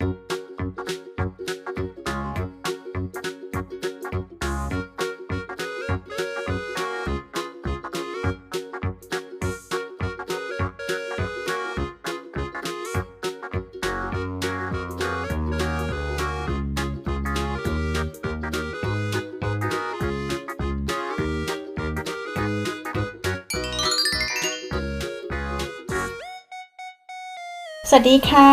สวัสดีค่ะ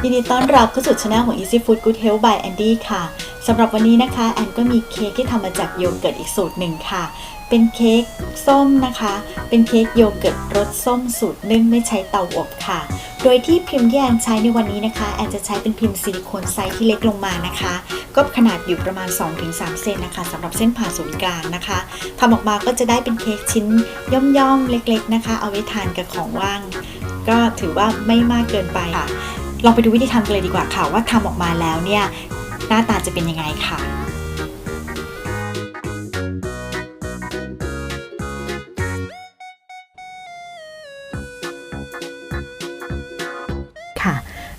ยินดีต้อนรับเข้าสู่ช่องของ Easy Food Good Health by Andy ค่ะสำหรับวันนี้นะคะแอนก็มีเค้กที่ทำมาจากโยเกิร์ตอีกสูตรหนึ่งค่ะเป็นเค้กส้มนะคะเป็นเค้กโยเกิร์ตรสส้มสูตรนึ่งไม่ใช้เตาอบค่ะโดยที่พิมพ์ที่แอนใช้ในวันนี้นะคะแอนจะใช้เป็นพิมพ์ซิลิโคนไซส์ที่เล็กลงมานะคะก็ขนาดอยู่ประมาณ 2-3 เซนนะคะสำหรับเส้นผ่าศูนย์กลางนะคะทำออกมาก็จะได้เป็นเค้กชิ้นย่อมๆเล็กๆนะคะเอาไว้ทานกับของว่างก็ถือว่าไม่มากเกินไปค่ะลองไปดูวิธีทำกันเลยดีกว่าค่ะว่าทำออกมาแล้วเนี่ยหน้าตาจะเป็นยังไงค่ะ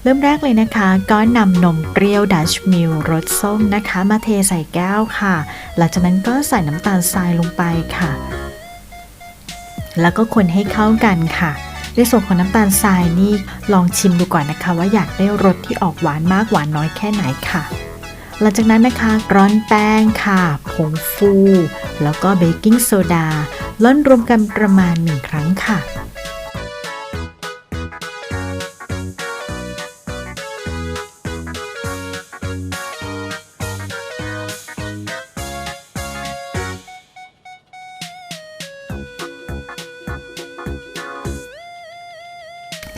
เริ่มแรกเลยนะคะก็นำนมเปรี้ยวดัชมิลรสส้มนะคะมาเทใส่แก้วค่ะหลังจากนั้นก็ใส่น้ำตาลทรายลงไปค่ะแล้วก็คนให้เข้ากันค่ะในส่วนของน้ำตาลทรายนี่ลองชิมดูก่อนนะคะว่าอยากได้รสที่ออกหวานมากหวานน้อยแค่ไหนค่ะหลังจากนั้นนะคะร่อนแป้งค่ะผงฟูแล้วก็เบกกิ้งโซดาร่อนรวมกันประมาณ1 ครั้งค่ะ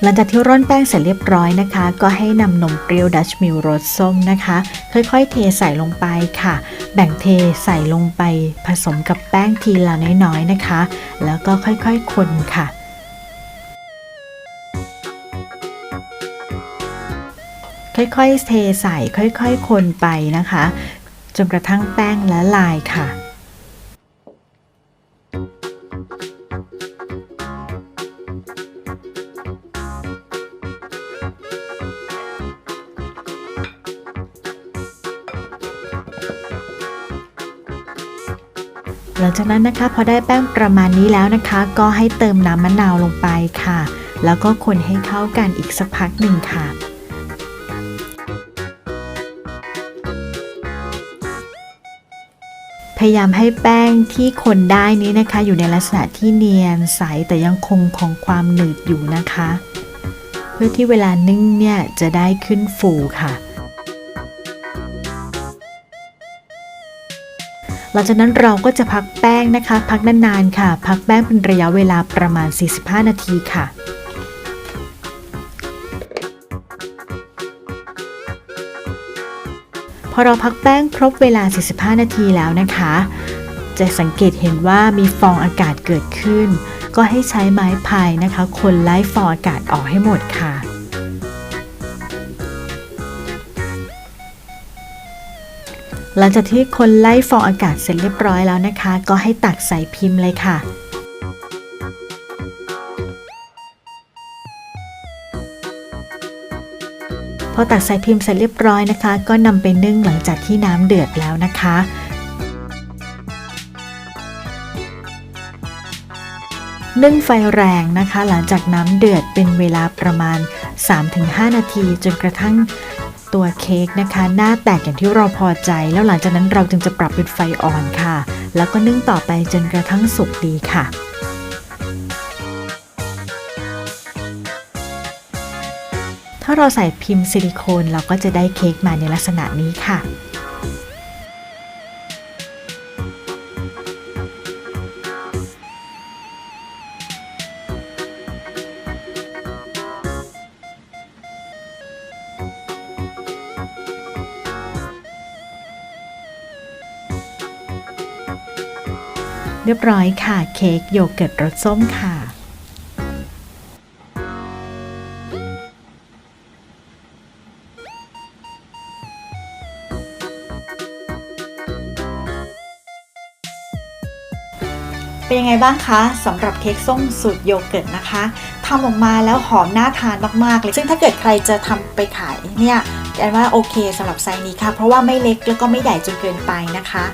หลังจากที่ร่อนแป้งเสร็จเรียบร้อยนะคะก็ให้นำนมเปรี้ยวดัชมิลรสส้มนะคะค่อยๆเทใส่ลงไปค่ะแบ่งเทใส่ลงไปผสมกับแป้งทีละน้อยๆนะคะแล้วก็ค่อยๆคนค่ะค่อยๆเทใส่ค่อยๆคนไปนะคะจนกระทั่งแป้งละลายค่ะหลังจากนั้นนะคะพอได้แป้งประมาณนี้แล้วนะคะก็ให้เติมน้ำมะนาวลงไปค่ะแล้วก็คนให้เข้ากันอีกสักพักหนึ่งค่ะพยายามให้แป้งที่คนได้นี้นะคะอยู่ในลักษณะที่เนียนใสแต่ยังคงความหนืดอยู่นะคะเพื่อที่เวลานึ่งเนี่ยจะได้ขึ้นฟูค่ะหลังจากนั้นเราก็จะพักแป้งนะคะพักนานๆค่ะพักแป้งเป็นระยะเวลาประมาณ45 นาทีค่ะพอเราพักแป้งครบเวลา45 นาทีแล้วนะคะจะสังเกตเห็นว่ามีฟองอากาศเกิดขึ้นก็ให้ใช้ไม้พายนะคะคนไล่ฟองอากาศออกให้หมดค่ะหลังจากที่คนไล่ฟองอากาศเสร็จเรียบร้อยแล้วนะคะก็ให้ตักใส่พิมพ์เลยค่ะพอตักใส่พิมพ์เสร็จเรียบร้อยนะคะก็นำไปนึ่งหลังจากที่น้ำเดือดแล้วนะคะนึ่งไฟแรงนะคะหลังจากน้ำเดือดเป็นเวลาประมาณ 3-5 นาทีจนกระทั่งตัวเค้กนะคะหน้าแตกอย่างที่เราพอใจแล้วหลังจากนั้นเราจึงจะปรับเป็นไฟอ่อนค่ะแล้วก็นึ่งต่อไปจนกระทั่งสุกดีค่ะถ้าเราใส่พิมพ์ซิลิโคนเราก็จะได้เค้กมาในลักษณะนี้ค่ะเรียบร้อยค่ะเค้กโยเกิร์ตรสส้มค่ะ เป็นยังไงบ้างคะสำหรับเค้กส้มสูตรโยเกิร์ตนะคะทำออกมาแล้วหอมน่าทานมากๆเลยซึ่งถ้าเกิดใครจะทำไปขายเนี่ยแอนว่าโอเคสำหรับไซส์นี้ค่ะเพราะว่าไม่เล็กแล้วก็ไม่ใหญ่จนเกินไปนะคะ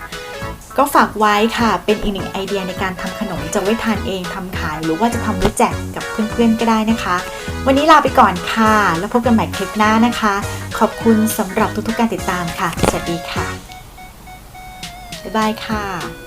ก็ฝากไว้ค่ะเป็นอีกหนึ่งไอเดียในการทำขนมจะไว้ทานเองทำขายหรือว่าจะทำไว้แจกกับเพื่อนๆก็ได้นะคะวันนี้ลาไปก่อนค่ะแล้วพบกันใหม่คลิปหน้านะคะขอบคุณสำหรับทุกๆการติดตามค่ะสวัสดีค่ะบ๊ายบายค่ะ